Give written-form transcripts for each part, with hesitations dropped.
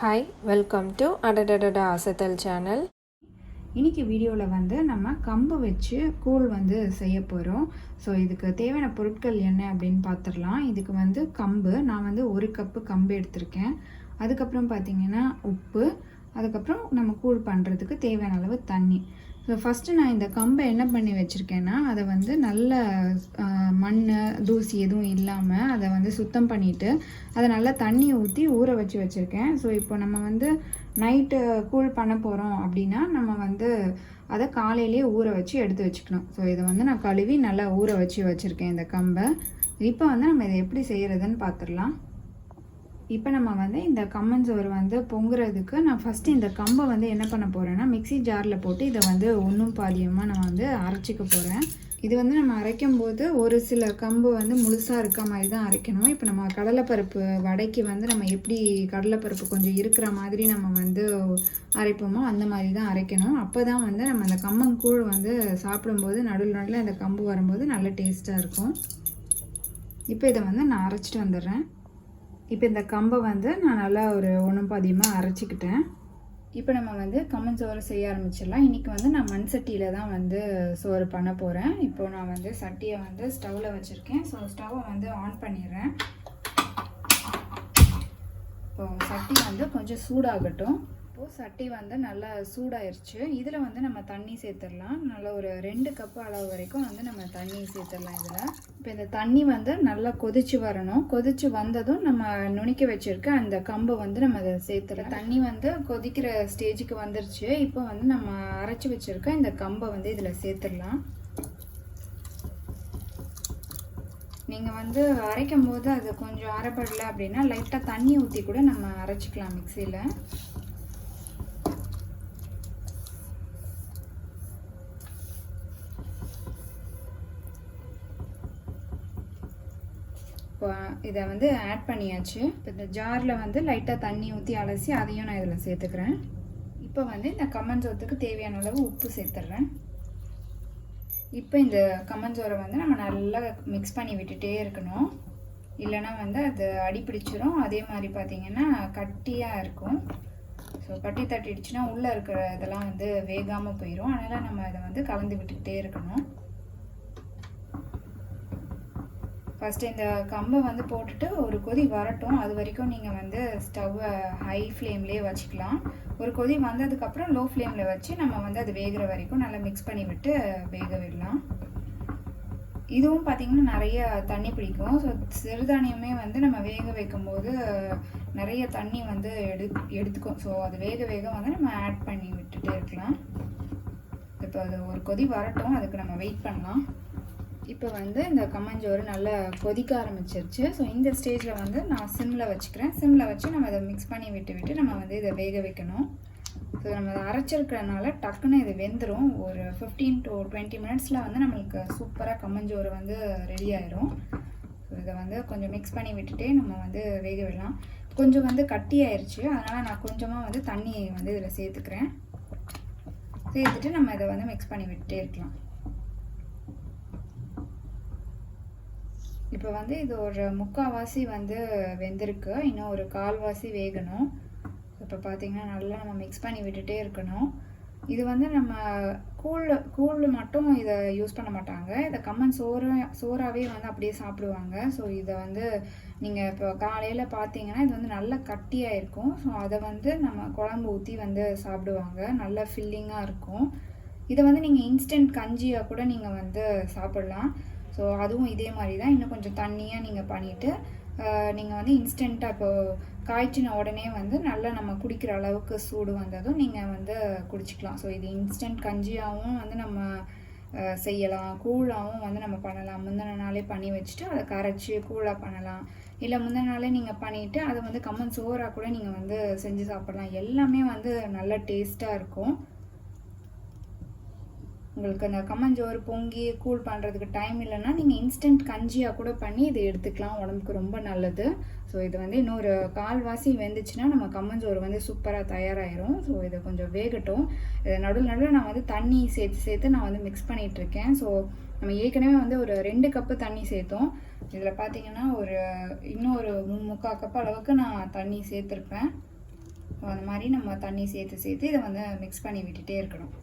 Hi, welcome to அடடடடா அசத்தல் channel. இன்றைக்கி வீடியோவில் வந்து நம்ம கம்பு வச்சு கூழ் வந்து செய்ய போகிறோம். ஸோ இதுக்கு தேவையான பொருட்கள் என்ன அப்படின்னு பார்த்துடலாம். இதுக்கு வந்து கம்பு, நான் வந்து 1 கப்பு கம்பு எடுத்திருக்கேன். அதுக்கப்புறம் பார்த்திங்கன்னா உப்பு, அதுக்கப்புறம் நம்ம கூழ் பண்ணுறதுக்கு தேவையான அளவு தண்ணி. ஸோ ஃபஸ்ட்டு நான் இந்த கம்பை என்ன பண்ணி வச்சுருக்கேன்னா, அதை வந்து நல்ல மண் தூசி எதுவும் இல்லாமல் அதை வந்து சுத்தம் பண்ணிவிட்டு அதை நல்லா தண்ணி ஊற்றி ஊற வச்சு வச்சுருக்கேன். ஸோ இப்போ நம்ம வந்து நைட்டு கூழ் பண்ண போகிறோம் அப்படின்னா நம்ம வந்து அதை காலையிலே ஊற வச்சு எடுத்து வச்சுக்கணும். ஸோ இதை வந்து நான் கழுவி நல்லா ஊற வச்சு வச்சுருக்கேன் இந்த கம்பை. இப்போ வந்து நம்ம இதை எப்படி செய்கிறதுன்னு பார்த்துடலாம். இப்போ நம்ம வந்து இந்த கம்மஞ்சோறு வந்து பொங்குறதுக்கு நான் ஃபஸ்ட்டு இந்த கம்பை வந்து என்ன பண்ண போகிறேன்னா, மிக்ஸி ஜாரில் போட்டு இதை வந்து ஒன்றும் பாதியமாக நான் வந்து அரைச்சிக்க போகிறேன். இது வந்து நம்ம அரைக்கும் போது ஒரு சில கம்பு வந்து முழுசாக இருக்க மாதிரி தான் அரைக்கணும். இப்போ நம்ம கடலைப்பருப்பு வடைக்கு வந்து நம்ம எப்படி கடலைப்பருப்பு கொஞ்சம் இருக்கிற மாதிரி நம்ம வந்து அரைப்போமோ அந்த மாதிரி தான் அரைக்கணும். அப்போ தான் வந்து நம்ம அந்த கம்பங்கூழ் வந்து சாப்பிடும்போது நடுவில் இந்த கம்பு வரும்போது நல்ல டேஸ்ட்டாக இருக்கும். இப்போ இதை வந்து நான் அரைச்சிட்டு வந்துடுறேன். இப்போ இந்த கம்பை வந்து நான் நல்லா ஒரு ஒன்றும் பாதியமாக அரைச்சிக்கிட்டேன். இப்போ நம்ம வந்து கம்மஞ்சோறு செய்ய ஆரம்பிச்சிடலாம். இன்றைக்கி வந்து நான் மண் சட்டியில் தான் வந்து சோறு பண்ண போகிறேன். இப்போது நான் வந்து சட்டியை வந்து ஸ்டவ்வில் வச்சுருக்கேன். ஸோ ஸ்டவ்வை வந்து ஆன் பண்ணிடுறேன். இப்போது சட்டி வந்து கொஞ்சம் சூடாகட்டும். இப்போது சட்டி வந்து நல்லா சூடாயிருச்சு. இதில் வந்து நம்ம தண்ணி சேர்த்துடலாம். நல்லா ஒரு 2 கப்பு அளவு வரைக்கும் வந்து நம்ம தண்ணி சேர்த்துடலாம் இதில். இப்போ இந்த தண்ணி வந்து நல்லா கொதிச்சு வரணும். கொதிச்சு வந்ததும் நம்ம நுணுக்கி வச்சுருக்க அந்த கம்பை வந்து நம்ம அதை சேர்த்துடலாம். தண்ணி வந்து கொதிக்கிற ஸ்டேஜுக்கு வந்துருச்சு. இப்போ வந்து நம்ம அரைச்சி வச்சுருக்க இந்த கம்பை வந்து இதில் சேர்த்துடலாம். நீங்கள் வந்து அரைக்கும் போது அது கொஞ்சம் அரைப்படலை அப்படின்னா லைட்டாக தண்ணி ஊற்றி கூட நம்ம அரைச்சிக்கலாம் மிக்சியில். இப்போ இதை வந்து ஆட் பண்ணியாச்சு. இப்போ இந்த ஜாரில் வந்து லைட்டாக தண்ணி ஊற்றி அலசி அதையும் நான் இதில் சேர்த்துக்கிறேன். இப்போ வந்து இந்த கம்மஞ்சோத்துக்கு தேவையான அளவு உப்பு சேர்த்துட்றேன். இப்போ இந்த கம்மஞ்சோரை வந்து நம்ம நல்லா மிக்ஸ் பண்ணி விட்டுட்டே இருக்கணும். இல்லைன்னா வந்து அது அடிப்பிடிச்சிடும். அதே மாதிரி பார்த்திங்கன்னா கட்டியாக இருக்கும். ஸோ கட்டி தட்டிடுச்சுன்னா உள்ளே இருக்கிற இதெல்லாம் வந்து வேகாமல் போயிடும். அதனால் நம்ம இதை வந்து கலந்து விட்டுக்கிட்டே இருக்கணும். ஃபஸ்ட்டு இந்த கம்பை வந்து போட்டுட்டு ஒரு கொதி வரட்டும். அது வரைக்கும் நீங்கள் வந்து ஸ்டவ்வை ஹை ஃப்ளேம்லேயே வச்சுக்கலாம். ஒரு கொதி வந்ததுக்கப்புறம் லோ ஃப்ளேமில் வச்சு நம்ம வந்து அது வேகிற வரைக்கும் நல்லா மிக்ஸ் பண்ணி விட்டு வேக விடலாம். இதுவும் பார்த்திங்கன்னா நிறைய தண்ணி பிடிக்கும். ஸோ சிறுதானியமே வந்து நம்ம வேக வைக்கும்போது நிறைய தண்ணி வந்து எடுத்துக்கும். ஸோ அது வேக வந்து நம்ம ஆட் பண்ணி விட்டுட்டே இருக்கலாம். இப்போ அது ஒரு கொதி வரட்டும், அதுக்கு நம்ம வெயிட் பண்ணலாம். இப்போ வந்து இந்த கம்மஞ்சோறு நல்லா கொதிக்க ஆரம்பிச்சிருச்சு. ஸோ இந்த ஸ்டேஜில் வந்து நான் சிம்மில் வச்சுக்கிறேன். சிம்மில் வச்சு நம்ம இதை மிக்ஸ் பண்ணி விட்டு நம்ம வந்து இதை வேக வைக்கணும். ஸோ நம்ம அதை அரைச்சிருக்கிறதுனால டக்குன்னு இது வெந்துடும். ஒரு 15 to 20 மினிட்ஸில் வந்து நம்மளுக்கு சூப்பராக கம்மஞ்சோறு வந்து ரெடி ஆயிரும். ஸோ இதை வந்து கொஞ்சம் மிக்ஸ் பண்ணி விட்டுட்டே நம்ம வந்து வேக விடலாம். கொஞ்சம் வந்து கட்டி ஆயிடுச்சு, அதனால் நான் கொஞ்சமாக வந்து தண்ணி வந்து இதில் சேர்த்துக்கிறேன். சேர்த்துட்டு நம்ம இதை வந்து மிக்ஸ் பண்ணி விட்டுட்டே இருக்கலாம். இப்போ வந்து இது ஒரு 3/4 வந்து வெந்திருக்கு. இன்னும் ஒரு 1/4 வேகணும். இப்போ பார்த்திங்கன்னா நல்லா நம்ம மிக்ஸ் பண்ணி விட்டுட்டே இருக்கணும். இது வந்து நம்ம கூழ் மட்டும் இதை யூஸ் பண்ண மாட்டாங்க. இதை சோறாகவே வந்து அப்படியே சாப்பிடுவாங்க. ஸோ இதை வந்து நீங்கள் இப்போ காலையில் பார்த்தீங்கன்னா இது வந்து நல்லா கட்டியாக இருக்கும். ஸோ அதை வந்து நம்ம குழம்பு ஊற்றி வந்து சாப்பிடுவாங்க. நல்லா ஃபில்லிங்காக இருக்கும். இதை வந்து நீங்கள் இன்ஸ்டன்ட் கஞ்சியாக கூட நீங்கள் வந்து சாப்பிட்லாம். ஸோ அதுவும் இதே மாதிரி தான். இன்னும் கொஞ்சம் தண்ணியாக நீங்கள் பண்ணிவிட்டு நீங்கள் வந்து இன்ஸ்டண்ட்டாக இப்போது காய்ச்சின உடனே வந்து நல்லா நம்ம குடிக்கிற அளவுக்கு சூடு வந்ததும் நீங்கள் வந்து குடிச்சிக்கலாம். ஸோ இது இன்ஸ்டன்ட் கஞ்சியாகவும் வந்து நம்ம செய்யலாம், கூழாகவும் வந்து நம்ம பண்ணலாம். முந்தின நாளே பண்ணி வச்சுட்டு அதை கரைச்சி கூழாக பண்ணலாம். இல்லை முந்தின நாளே நீங்கள் பண்ணிவிட்டு அதை வந்து கம்மன் சோறாக கூட நீங்கள் வந்து செஞ்சு சாப்பிட்லாம். எல்லாமே வந்து நல்ல டேஸ்ட்டாக இருக்கும். உங்களுக்கு அந்த கம்மஞ்சோறு பொங்கி கூழ் பண்ணுறதுக்கு டைம் இல்லைன்னா நீங்கள் இன்ஸ்டன்ட் கஞ்சியாக கூட பண்ணி இதை எடுத்துக்கலாம். உடம்புக்கு ரொம்ப நல்லது. ஸோ இது வந்து இன்னொரு 1/4 வெந்துச்சுன்னா நம்ம கம்மஞ்சோறு வந்து சூப்பராக தயாராகிடும். ஸோ இதை கொஞ்சம் வேகட்டும். இதை நடுவில் நான் வந்து தண்ணி சேர்த்து நான் வந்து மிக்ஸ் பண்ணிகிட்ருக்கேன். ஸோ நம்ம ஏற்கனவே வந்து ஒரு 2 கப்பு தண்ணி சேர்த்தோம். இதில் பார்த்தீங்கன்னா இன்னும் ஒரு 3/4 கப்பு அளவுக்கு நான் தண்ணி சேர்த்துருப்பேன். அந்த மாதிரி நம்ம தண்ணி சேர்த்து இதை வந்து மிக்ஸ் பண்ணி விட்டுட்டே இருக்கணும்.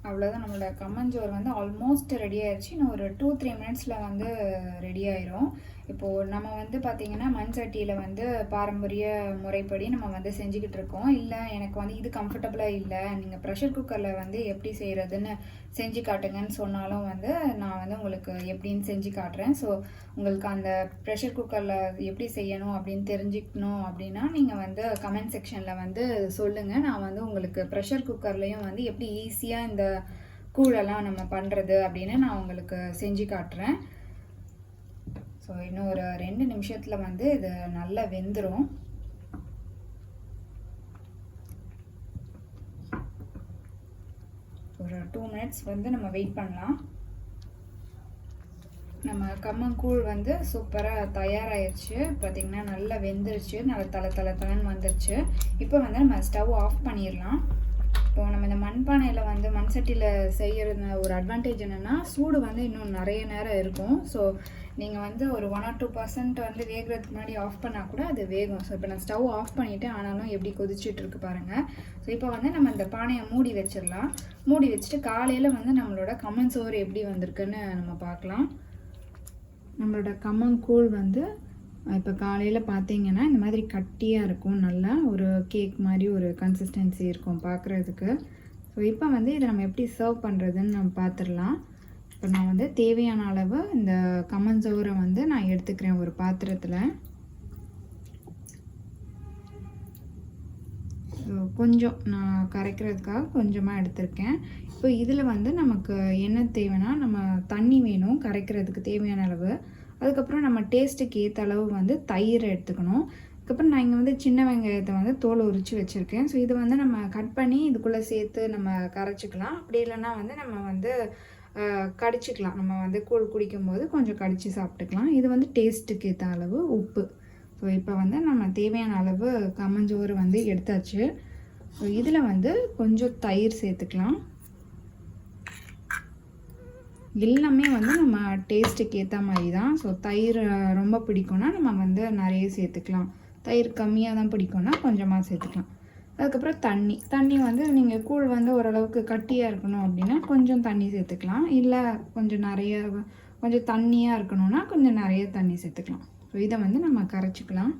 அவ்வளோதான், நம்மளோட கம்மஞ்சோறு வந்து ஆல்மோஸ்ட் ரெடி ஆயிடுச்சு. இன்னும் ஒரு 2-3 மினிட்ஸில் வந்து ரெடி ஆயிரும். இப்போது நம்ம வந்து பார்த்திங்கன்னா மண் சட்டியில் வந்து பாரம்பரிய முறைப்படி நம்ம வந்து செஞ்சுக்கிட்டு இருக்கோம். இல்லை எனக்கு வந்து இது கம்ஃபர்டபுளாக இல்லை, நீங்கள் ப்ரெஷர் குக்கரில் வந்து எப்படி செய்கிறதுன்னு செஞ்சு காட்டுங்கன்னு சொன்னாலும் வந்து நான் வந்து உங்களுக்கு எப்படின்னு செஞ்சு காட்டுறேன். ஸோ உங்களுக்கு அந்த ப்ரெஷர் குக்கரில் எப்படி செய்யணும் அப்படின்னு தெரிஞ்சுக்கணும் அப்படின்னா நீங்கள் வந்து கமெண்ட் செக்ஷனில் வந்து சொல்லுங்கள். நான் வந்து உங்களுக்கு ப்ரெஷர் குக்கர்லேயும் வந்து எப்படி ஈஸியாக இந்த கூழெல்லாம் நம்ம பண்ணுறது அப்படின்னு நான் உங்களுக்கு செஞ்சு காட்டுறேன். ஸோ இன்னும் ஒரு 2 நிமிஷத்தில் வந்து இது நல்லா வெந்துடும். ஒரு 2 மினிட்ஸ் வந்து நம்ம வெயிட் பண்ணலாம். நம்ம கம்மங்கூழ் வந்து சூப்பராக தயாராகிடுச்சு. பார்த்திங்கன்னா நல்லா வெந்துருச்சு, நல்லா தலை வந்துருச்சு. இப்போ வந்து நம்ம ஸ்டவ் ஆஃப் பண்ணிடலாம். இப்போ நம்ம இந்த மண்பானையில் வந்து மண் சட்டியில் செய்கிறது ஒரு அட்வான்டேஜ் என்னென்னா சூடு வந்து இன்னும் நிறைய நேரம் இருக்கும். ஸோ நீங்கள் வந்து ஒரு 1 or 2% வந்து வேகிறதுக்கு முன்னாடி ஆஃப் பண்ணால் கூட அது வேகும். ஸோ இப்போ நான் ஸ்டவ் ஆஃப் பண்ணிவிட்டு ஆனாலும் எப்படி கொதிச்சுட்டு இருக்கு பாருங்கள். ஸோ இப்போ வந்து நம்ம இந்த பானையை மூடி வச்சிடலாம். மூடி வச்சுட்டு காலையில் வந்து நம்மளோட கம்மஞ்சோறு எப்படி வந்திருக்குன்னு நம்ம பார்க்கலாம். நம்மளோட கம்மங்கூழ் வந்து இப்போ காலையில் பார்த்தீங்கன்னா இந்த மாதிரி கட்டியாக இருக்கும், நல்லா ஒரு கேக் மாதிரி ஒரு கன்சிஸ்டன்சி இருக்கும் பார்க்குறதுக்கு. ஸோ இப்போ வந்து இதை நம்ம எப்படி சர்வ் பண்ணுறதுன்னு நம்ம பார்த்துடலாம். இப்போ நான் வந்து தேவையான அளவு இந்த கம்மஞ்சோறை வந்து நான் எடுத்துக்கிறேன் ஒரு பாத்திரத்தில். கொஞ்சம் நான் கரைக்கிறதுக்காக கொஞ்சமாக எடுத்திருக்கேன். இப்போ இதில் வந்து நமக்கு என்ன தேவைன்னா நம்ம தண்ணி வேணும் கரைக்கிறதுக்கு தேவையான அளவு. அதுக்கப்புறம் நம்ம டேஸ்ட்டுக்கு ஏற்ற அளவு வந்து தயிர் எடுத்துக்கணும். அதுக்கப்புறம் நான் இங்கே வந்து சின்ன வெங்காயத்தை வந்து தோலை உரித்து வச்சுருக்கேன். ஸோ இது வந்து நம்ம கட் பண்ணி இதுக்குள்ளே சேர்த்து நம்ம கரைச்சிக்கலாம். அப்படி இல்லைன்னா வந்து நம்ம வந்து கடிச்சிக்கலாம். நம்ம வந்து கூழ் குடிக்கும்போது கொஞ்சம் கடித்து சாப்பிட்டுக்கலாம். இது வந்து டேஸ்ட்டுக்கு ஏற்ற அளவு உப்பு. ஸோ இப்போ வந்து நம்ம தேவையான அளவு கம்மஞ்சோறு வந்து எடுத்தாச்சு. ஸோ இதில் வந்து கொஞ்சம் தயிர் சேர்த்துக்கலாம். எல்லாமே வந்து நம்ம டேஸ்ட்டுக்கு ஏற்ற மாதிரி தான். ஸோ தயிர் ரொம்ப பிடிக்கும்னா நம்ம வந்து நிறைய சேர்த்துக்கலாம். தயிர் கம்மியாக தான் பிடிக்கும்னா கொஞ்சமாக சேர்த்துக்கலாம். அதுக்கப்புறம் தண்ணி வந்து நீங்கள் கூழ் வந்து ஓரளவுக்கு கட்டியாக இருக்கணும் அப்படின்னா கொஞ்சம் தண்ணி சேர்த்துக்கலாம். இல்லை கொஞ்சம் தண்ணியாக இருக்கணும்னா கொஞ்சம் நிறைய தண்ணி சேர்த்துக்கலாம். ஸோ இதை வந்து நம்ம கரைச்சிக்கலாம்.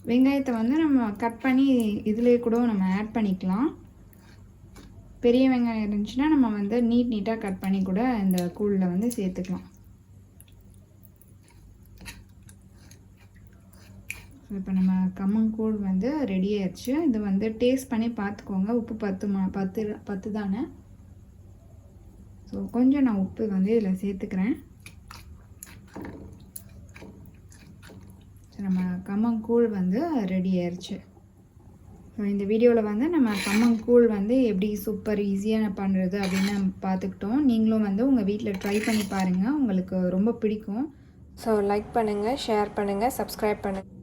வெங்காயத்தை வந்து நம்ம கட் பண்ணி இதிலே கூட நம்ம ஆட் பண்ணிக்கலாம். பெரிய வெங்காயம் இருந்துச்சுன்னா நம்ம வந்து நீட்டாக கட் பண்ணி கூட இந்த கூழில் வந்து சேர்த்துக்கலாம். இப்போ நம்ம கம்மங்கூழ் வந்து ரெடி ஆயிடுச்சு. இது வந்து டேஸ்ட் பண்ணி பார்த்துக்கோங்க, உப்பு பத்து தானே. ஸோ கொஞ்சம் நான் உப்பு வந்து இதில் சேர்த்துக்கிறேன். நம்ம கம்மங்கூழ் வந்து ரெடி ஆயிடுச்சு. ஸோ இந்த வீடியோவில் வந்து நம்ம கம்மங்கூழ் வந்து எப்படி சூப்பர் ஈஸியாக பண்ணுறது அப்படின்னு நம்ம பார்த்துக்கிட்டோம். நீங்களும் வந்து உங்கள் வீட்டில் ட்ரை பண்ணி பாருங்கள், உங்களுக்கு ரொம்ப பிடிக்கும். ஸோ லைக் பண்ணுங்கள், ஷேர் பண்ணுங்கள், சப்ஸ்கிரைப் பண்ணுங்கள்.